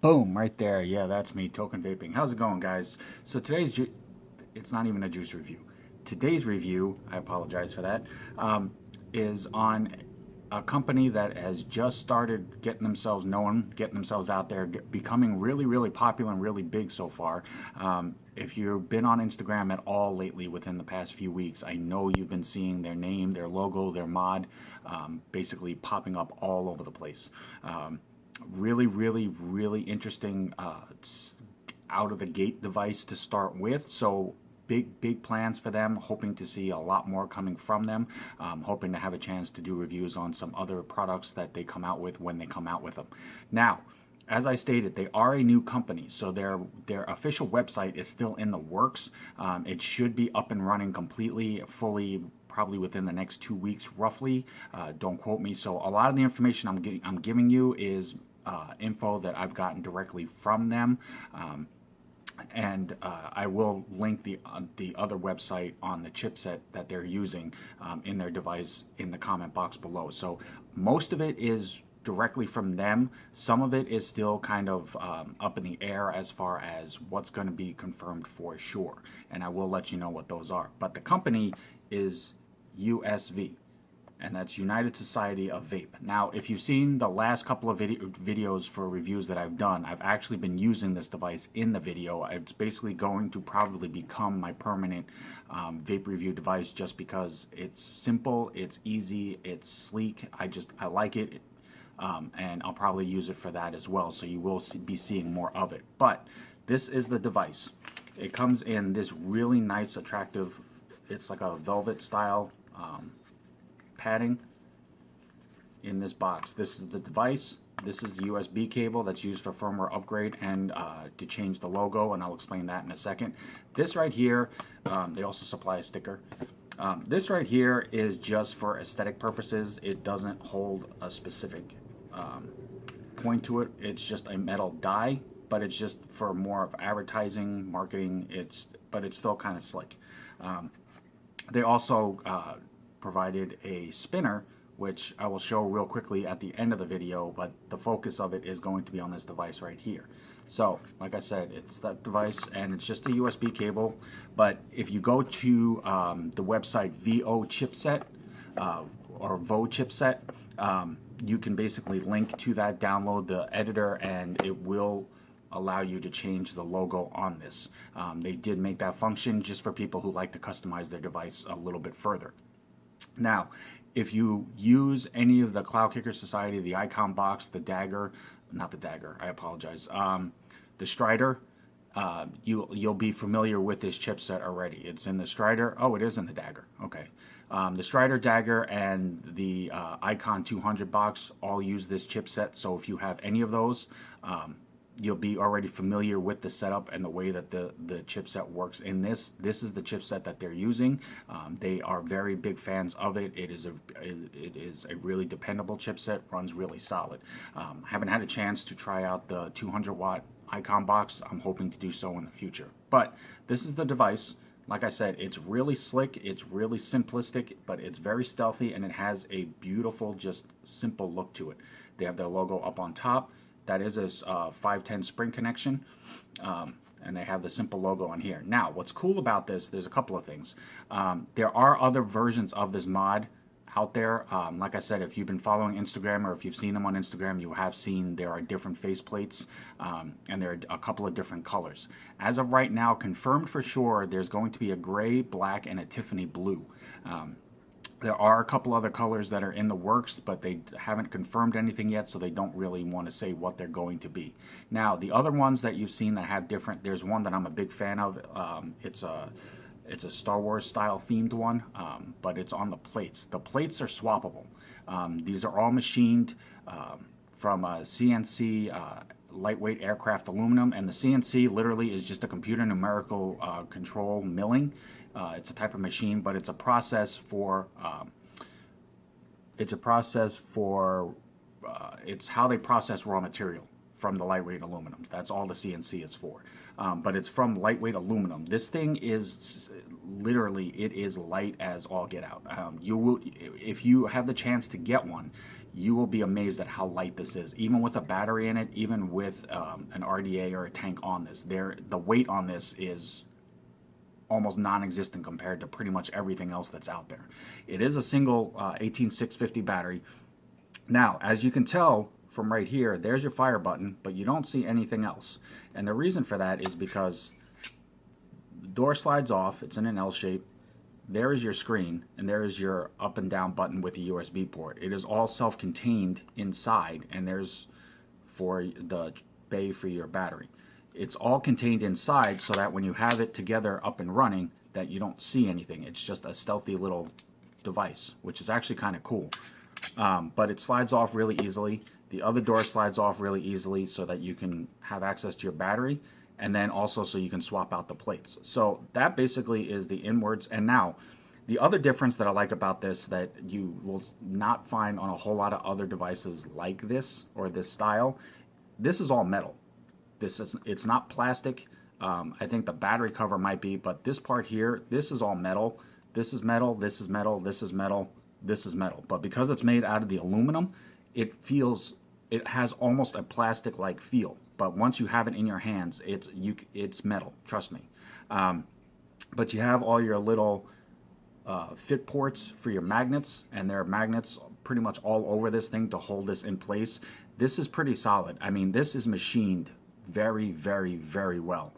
Boom, right there. Yeah, that's me, Token Vaping. How's it going, guys? So it's not even a juice review. Today's review, I apologize for that, is on a company that has just started getting themselves known, getting themselves out there, becoming really, really popular and really big so far. If you've been on Instagram at all lately within the past few weeks, I know you've been seeing their name, their logo, their mod, basically popping up all over the place. Really, really, really interesting out of the gate device to start with. So big plans for them, hoping to see a lot more coming from them, hoping to have a chance to do reviews on some other products that they come out with when they come out with them. Now, as I stated, they are a new company, so their official website is still in the works. It should be up and running completely, fully, probably within the next 2 weeks, roughly. Don't quote me. So a lot of the information I'm giving you is info that I've gotten directly from them. And I will link the other website on the chipset that they're using in their device in the comment box below. So most of it is directly from them. Some of it is still kind of up in the air as far as what's going to be confirmed for sure. And I will let you know what those are. But the company is USV. And that's United Society of Vape. Now, if you've seen the last couple of videos for reviews that I've done, I've actually been using this device in the video. It's basically going to probably become my permanent vape review device just because it's simple, it's easy, it's sleek. I like it, and I'll probably use it for that as well. So you will be seeing more of it. But this is the device. It comes in this really nice, attractive, it's like a velvet style padding in this box. This is the device. This is the USB cable that's used for firmware upgrade and to change the logo, and I'll explain that in a second. This right here, they also supply a sticker. This right here is just for aesthetic purposes. It doesn't hold a specific point to it. It's just a metal die, but it's just for more of advertising, marketing. But it's still kind of slick. They also provided a spinner, which I will show real quickly at the end of the video, but the focus of it is going to be on this device right here. So, like I said, it's that device, and it's just a USB cable. But if you go to the website VO Chipset or VO Chipset, you can basically link to that, download the editor, and it will allow you to change the logo on this. They did make that function just for people who like to customize their device a little bit further. Now, if you use any of the Cloud Kicker Society, the icon box, the dagger, not the dagger, I apologize, the Strider, you'll be familiar with this chipset already. It's in the Strider. Oh, it is in the dagger. Okay. The Strider dagger and the Icon 200 box all use this chipset. So if you have any of those, you'll be already familiar with the setup and the way that the chipset works in this. This is the chipset that they're using. They are very big fans of it. It is a really dependable chipset, runs really solid. Haven't had a chance to try out the 200 watt icon box. I'm hoping to do so in the future. But this is the device. Like I said, it's really slick, it's really simplistic, but it's very stealthy, and it has a beautiful, just simple look to it. They have their logo up on top. That is a 510 spring connection, and they have the simple logo on here. Now, what's cool about this, there's a couple of things. There are other versions of this mod out there. Like I said, if you've been following Instagram or if you've seen them on Instagram, you have seen there are different face plates, and there are a couple of different colors. As of right now, confirmed for sure, there's going to be a gray, black, and a Tiffany Blue. There are a couple other colors that are in the works, but they haven't confirmed anything yet, so they don't really want to say what they're going to be. Now, the other ones that you've seen that have different, there's one that I'm a big fan of. It's a Star Wars style themed one, but it's on the plates. The plates are swappable. These are all machined from a CNC lightweight aircraft aluminum, and the CNC literally is just a computer numerical control milling. It's a type of machine, but it's a process for it's how they process raw material from the lightweight aluminum. That's all the CNC is for. But it's from lightweight aluminum. This thing is literally, it is light as all get out. You will, if you have the chance to get one, you will be amazed at how light this is. Even with a battery in it, even with an RDA or a tank on this, the weight on this is almost non-existent compared to pretty much everything else that's out there. It is a single 18650 battery. Now, as you can tell from right here, there's your fire button, but you don't see anything else. And the reason for that is because the door slides off, it's in an L shape. There is your screen, and there is your up and down button with the USB port. It is all self-contained inside, and there's for the bay for your battery. It's all contained inside so that when you have it together up and running, that you don't see anything. It's just a stealthy little device, which is actually kind of cool. But it slides off really easily. The other door slides off really easily so that you can have access to your battery, and then also so you can swap out the plates. So that basically is the inwards. And now, the other difference that I like about this that you will not find on a whole lot of other devices like this or this style, this is all metal. It's not plastic. I think the battery cover might be, but this part here, this is all metal. This is metal, this is metal, this is metal, this is metal. But because it's made out of the aluminum, it has almost a plastic-like feel. But once you have it in your hands, it's metal, trust me. But you have all your little fit ports for your magnets, and there are magnets pretty much all over this thing to hold this in place. This is pretty solid. I mean, this is machined very, very, very well.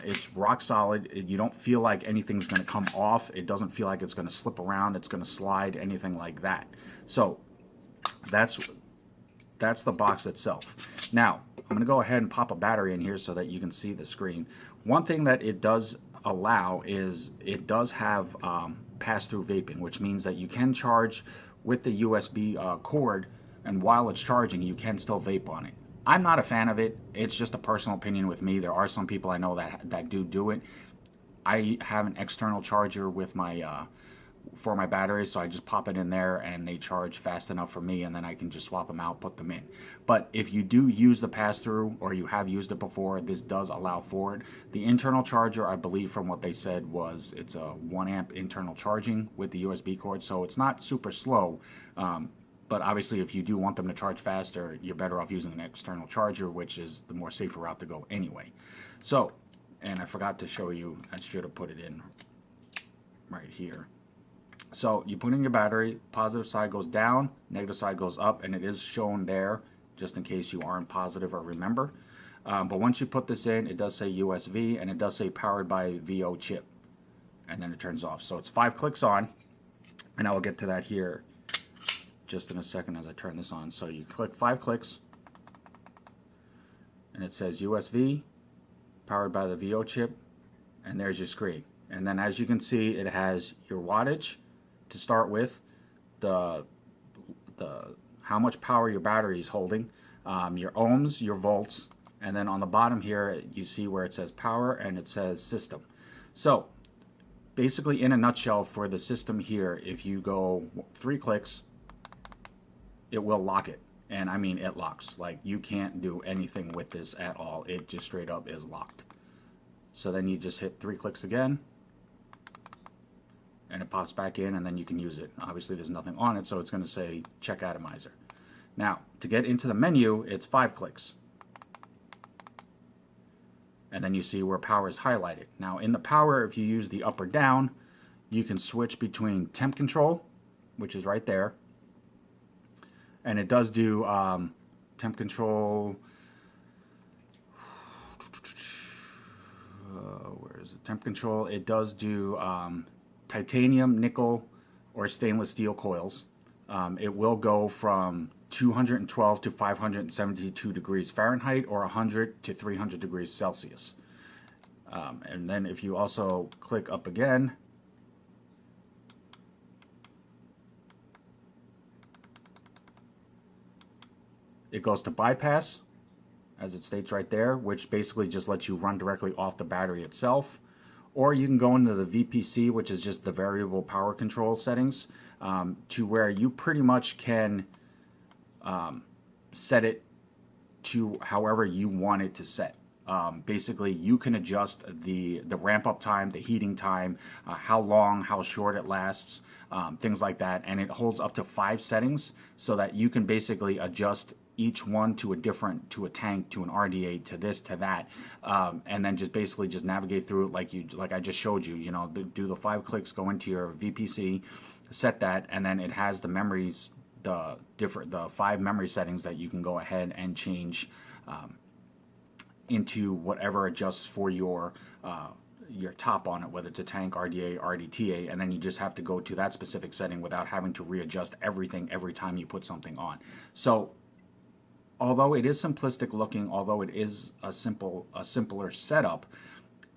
It's rock solid. You don't feel like anything's going to come off. It doesn't feel like it's going to slip around. It's going to slide, anything like that. So that's the box itself. Now, I'm going to go ahead and pop a battery in here so that you can see the screen. One thing that it does allow is it does have pass-through vaping, which means that you can charge with the USB cord, and while it's charging, you can still vape on it. I'm not a fan of it. It's just a personal opinion with me. There are some people I know that do it. I have an external charger with my for my batteries, so I just pop it in there and they charge fast enough for me, and then I can just swap them out, put them in. But if you do use the pass-through, or you have used it before, this does allow for it. The internal charger, I believe from what they said, was it's a 1 amp internal charging with the USB cord, so it's not super slow. But obviously, if you do want them to charge faster, you're better off using an external charger, which is the more safer route to go anyway. So, and I forgot to show you, I should have put it in right here. So you put in your battery, positive side goes down, negative side goes up, and it is shown there just in case you aren't positive or remember. But once you put this in, it does say USV, and it does say powered by VO chip, and then it turns off. So it's 5 clicks on, and I will get to that here just in a second as I turn this on. So you click 5 clicks, and it says USV, powered by the VO chip, and there's your screen. And then as you can see, it has your wattage to start with, the how much power your battery is holding, your ohms, your volts, and then on the bottom here you see where it says power and it says system. So basically, in a nutshell, for the system here, if you go 3 clicks, it will lock it. And I mean, it locks. Like, you can't do anything with this at all. It just straight up is locked. So then you just hit 3 clicks again, and it pops back in, and then you can use it. Obviously, there's nothing on it, so it's going to say check atomizer. Now, to get into the menu, it's 5 clicks. And then you see where power is highlighted. Now, in the power, if you use the up or down, you can switch between temp control, which is right there. And it does do temp control. Where is it? Temp control. It does do titanium, nickel, or stainless steel coils. It will go from 212 to 572 degrees Fahrenheit, or 100 to 300 degrees Celsius. And then if you also click up again, it goes to bypass, as it states right there, which basically just lets you run directly off the battery itself. Or you can go into the VPC, which is just the variable power control settings, to where you pretty much can set it to however you want it to set. Basically, you can adjust the ramp up time, the heating time, how long, how short it lasts, things like that. And it holds up to 5 settings so that you can basically adjust each one to to a tank, to an RDA, to this, to that, and then just basically just navigate through it like I just showed you. You know, do the 5 clicks, go into your VPC, set that, and then it has the memories, the 5 memory settings that you can go ahead and change into whatever adjusts for your top on it, whether it's a tank, RDA, RDTA, and then you just have to go to that specific setting without having to readjust everything every time you put something on. So although it is simplistic looking, although it is a simpler setup,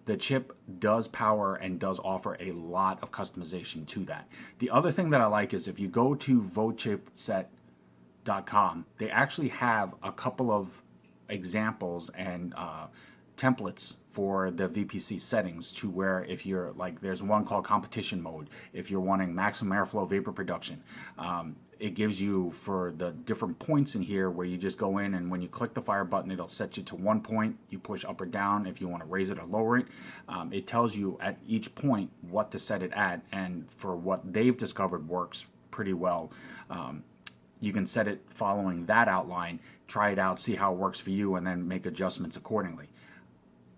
the chip does power and does offer a lot of customization to that. The other thing that I like is if you go to vapechipset.com, they actually have a couple of examples and templates for the VPC settings, to where if you're like, there's one called competition mode, if you're wanting maximum airflow vapor production, it gives you for the different points in here where you just go in, and when you click the fire button, it'll set you to 1 point. You push up or down if you want to raise it or lower it. It tells you at each point what to set it at, and for what they've discovered works pretty well. You can set it following that outline, try it out, see how it works for you, and then make adjustments accordingly.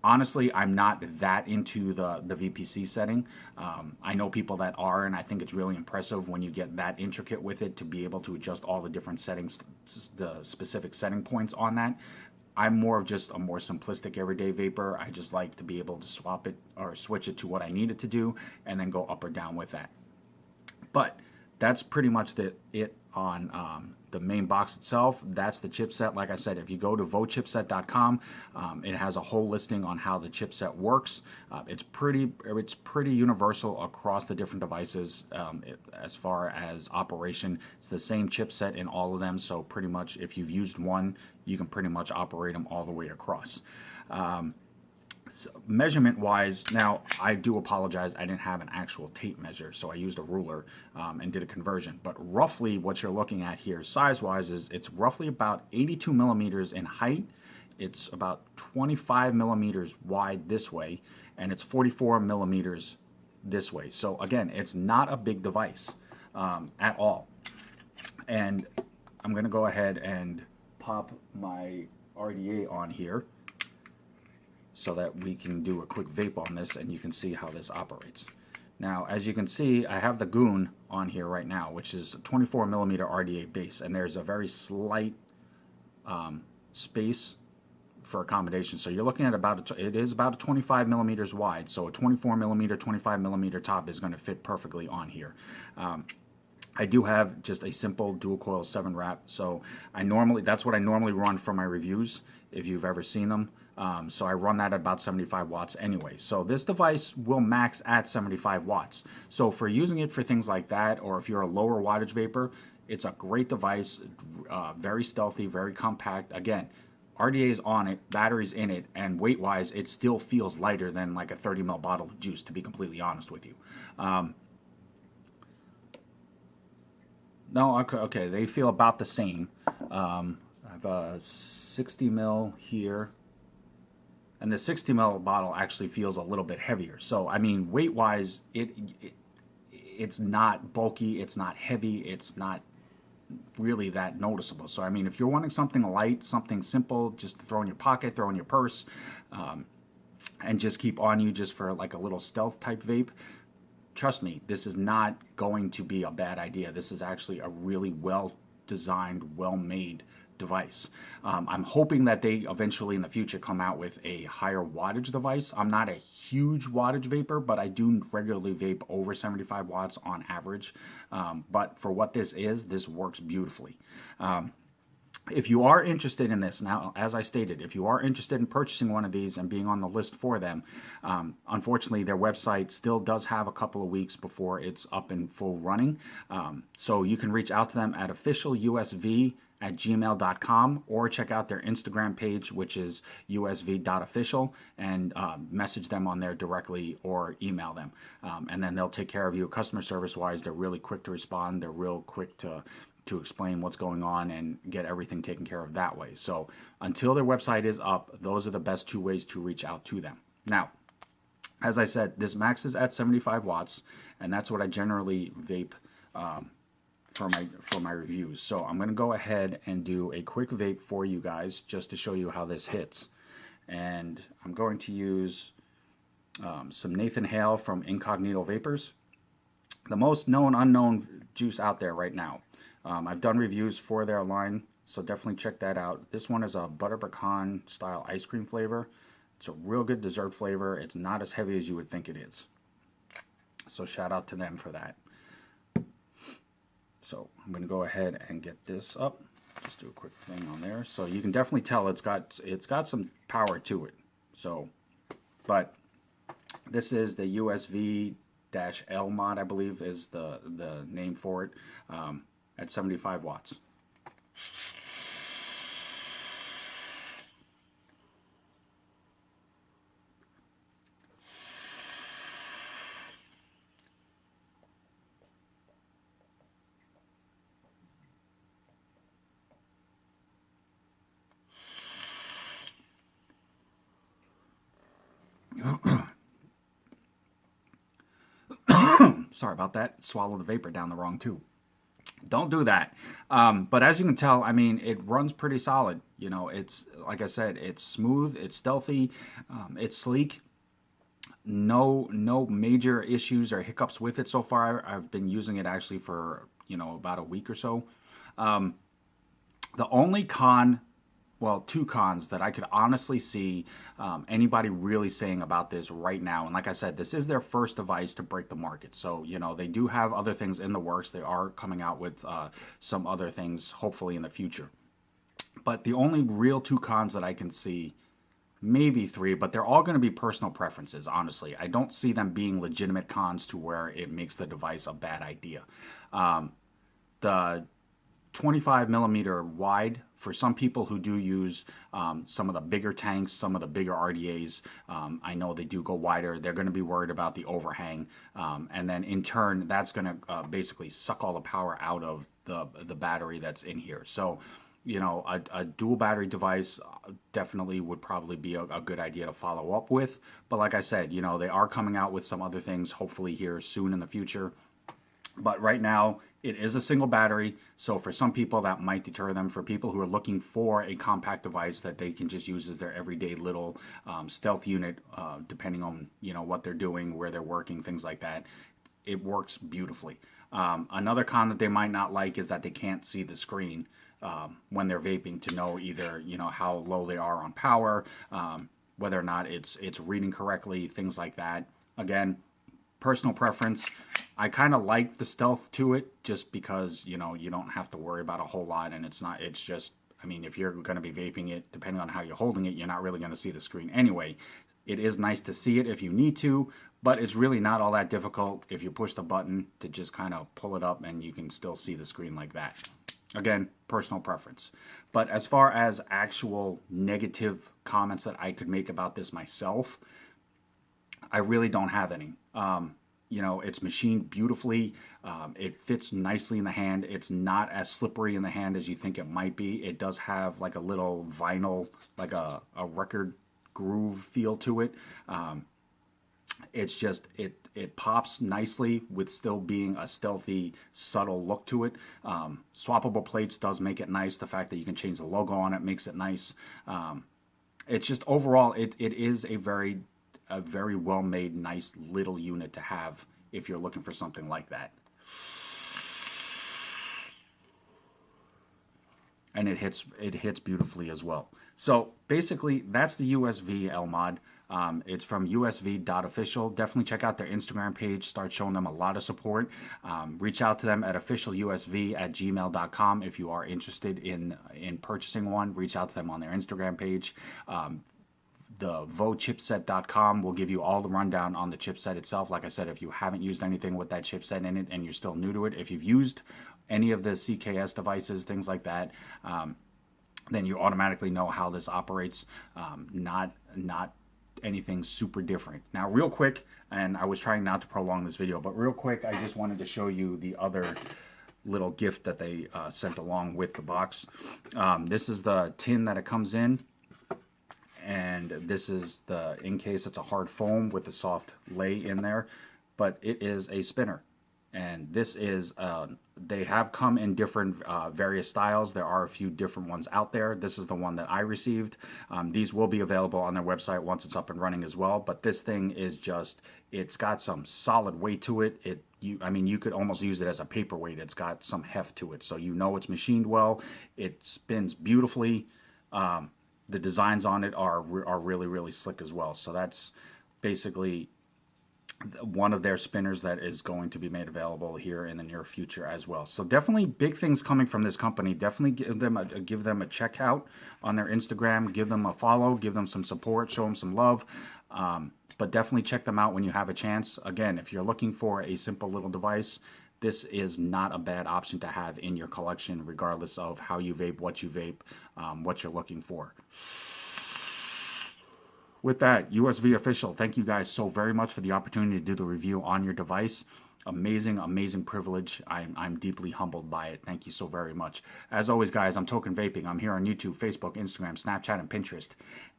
Honestly, I'm not that into the VPC setting. I know people that are, and I think it's really impressive when you get that intricate with it to be able to adjust all the different settings, the specific setting points on that. I'm more of just a more simplistic everyday vapor. I just like to be able to swap it or switch it to what I need it to do and then go up or down with that. But that's pretty much it on the main box itself. That's the chipset. Like I said, if you go to vapechipset.com, it has a whole listing on how the chipset works. It's pretty universal across the different devices. As far as operation, it's the same chipset in all of them. So pretty much, if you've used one, you can pretty much operate them all the way across. So measurement wise, now I do apologize, I didn't have an actual tape measure, so I used a ruler and did a conversion. But roughly what you're looking at here size wise is it's roughly about 82 millimeters in height. It's about 25 millimeters wide this way, and it's 44 millimeters this way. So again, it's not a big device at all. And I'm going to go ahead and pop my RDA on here so that we can do a quick vape on this and you can see how this operates. Now, as you can see, I have the Goon on here right now, which is a 24 millimeter RDA base, and there's a very slight space for accommodation. So you're looking at it is about a 25 millimeters wide, so a 24 millimeter, 25 millimeter top is going to fit perfectly on here. I do have just a simple dual coil 7 wrap, so that's what I normally run for my reviews, if you've ever seen them. So I run that at about 75 watts anyway. So this device will max at 75 watts. So for using it for things like that, or if you're a lower wattage vapor, it's a great device, very stealthy, very compact. Again, RDA is on it, batteries in it, and weight-wise, it still feels lighter than like a 30 ml bottle of juice, to be completely honest with you. No, okay, they feel about the same. I have a 60 ml here. And the 60 ml bottle actually feels a little bit heavier. So, I mean, weight-wise, it's not bulky, it's not heavy, it's not really that noticeable. So, I mean, if you're wanting something light, something simple, just throw in your pocket, throw in your purse, and just keep on you just for like a little stealth type vape, trust me, this is not going to be a bad idea. This is actually a really well-designed, well-made device. I'm hoping that they eventually in the future come out with a higher wattage device. I'm not a huge wattage vapor, but I do regularly vape over 75 watts on average. But for what this is, this works beautifully. If you are interested in this, now, as I stated, if you are interested in purchasing one of these and being on the list for them, unfortunately, their website still does have a couple of weeks before it's up and full running. So you can reach out to them at officialusv@gmail.com, or check out their Instagram page, which is usv.official, and message them on there directly or email them. And then they'll take care of you. Customer service wise, they're really quick to respond. They're real quick to to explain what's going on and get everything taken care of that way. So until their website is up, those are the best two ways to reach out to them. Now, as I said, this maxes at 75 watts, and that's what I generally vape for my reviews. So I'm going to go ahead and do a quick vape for you guys just to show you how this hits. And I'm going to use some Nathan Hale from Incognito Vapors, the most known unknown juice out there right now. I've done reviews for their line, so definitely check that out. This one is a butter pecan style ice cream flavor. It's a real good dessert flavor. It's not as heavy as you would think it is. So shout out to them for that. So I'm going to go ahead and get this up. Just do a quick thing on there. So you can definitely tell it's got some power to it. So, but this is the USV-L mod, I believe is the name for it, at 75 watts. Sorry about that. Swallow the vapor down the wrong tube. Don't do that. But as you can tell, I mean, it runs pretty solid. You know, it's, like I said, it's smooth, it's stealthy, it's sleek. No major issues or hiccups with it so far. I've been using it actually for, you know, about a week or so. The only con, well, two cons that I could honestly see anybody really saying about this right now, and like I said, this is their first device to break the market. So, you know, they do have other things in the works. They are coming out with some other things, hopefully in the future. But the only real two cons that I can see, maybe three, but they're all going to be personal preferences, honestly. I don't see them being legitimate cons to where it makes the device a bad idea. The 25 millimeter wide, for some people who do use some of the bigger tanks, some of the bigger RDAs, I know they do go wider. They're going to be worried about the overhang, and then in turn that's going to basically suck all the power out of the battery that's in here. So, you know, a dual battery device definitely would probably be a good idea to follow up with. But like I said, you know, they are coming out with some other things hopefully here soon in the future. But right now, it is a single battery, so for some people that might deter them. For people who are looking for a compact device that they can just use as their everyday little stealth unit, depending on, you know, what they're doing, where they're working, things like that, it works beautifully. Another con that they might not like is that they can't see the screen when they're vaping to know either, you know, how low they are on power, whether or not it's reading correctly, things like that. Again, personal preference. I kind of like the stealth to it just because, you know, you don't have to worry about a whole lot, and it's just, I mean, if you're going to be vaping it, depending on how you're holding it, you're not really going to see the screen anyway. It is nice to see it if you need to, but it's really not all that difficult if you push the button to just kind of pull it up and you can still see the screen like that. Again, personal preference. But as far as actual negative comments that I could make about this myself, I really don't have any. You know, it's machined beautifully. It fits nicely in the hand. It's not as slippery in the hand as you think it might be. It does have like a little vinyl, like a record groove feel to it. It's just, it pops nicely with still being a stealthy, subtle look to it. Swappable plates does make it nice. The fact that you can change the logo on it makes it nice. It's just overall, it is a very well-made, nice little unit to have if you're looking for something like that. And it hits beautifully as well. So basically, that's the USV-L mod. It's from usv.official. Definitely check out their Instagram page. Start showing them a lot of support. Reach out to them at officialusv@gmail.com if you are interested in purchasing one. Reach out to them on their Instagram page. The vochipset.com will give you all the rundown on the chipset itself. Like I said, if you haven't used anything with that chipset in it and you're still new to it, if you've used any of the CKS devices, things like that, then you automatically know how this operates. Not anything super different. Now, real quick, and I was trying not to prolong this video, but real quick, I just wanted to show you the other little gift that they sent along with the box. This is the tin that it comes in, and this is in case it's a hard foam with the soft lay in there, but it is a spinner. And this is, they have come in different various styles. There are a few different ones out there. This is the one that I received. These will be available on their website once it's up and running as well. But this thing is just, it's got some solid weight to it. I mean, you could almost use it as a paperweight. It's got some heft to it. So you know it's machined well. It spins beautifully. The designs on it are really, really slick as well. So that's basically one of their spinners that is going to be made available here in the near future as well. So definitely big things coming from this company. Definitely give them a check out on their Instagram. Give them a follow. Give them some support. Show them some love. But definitely check them out when you have a chance. Again, if you're looking for a simple little device, this is not a bad option to have in your collection, regardless of how you vape, what you vape, what you're looking for. With that, USV Official, thank you guys so very much for the opportunity to do the review on your device. Amazing, amazing privilege. I'm deeply humbled by it. Thank you so very much. As always, guys, I'm Token Vaping. I'm here on YouTube, Facebook, Instagram, Snapchat, and Pinterest.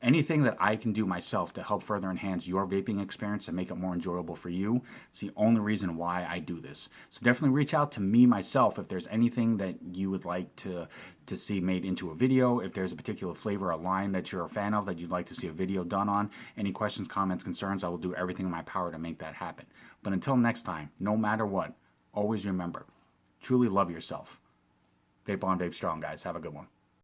Anything that I can do myself to help further enhance your vaping experience and make it more enjoyable for you, it's the only reason why I do this. So definitely reach out to me myself if there's anything that you would like to see made into a video, if there's a particular flavor or line that you're a fan of that you'd like to see a video done on. Any questions, comments, concerns, I will do everything in my power to make that happen. But until next time, no matter what, always remember, truly love yourself. Vape on, vape strong, guys. Have a good one.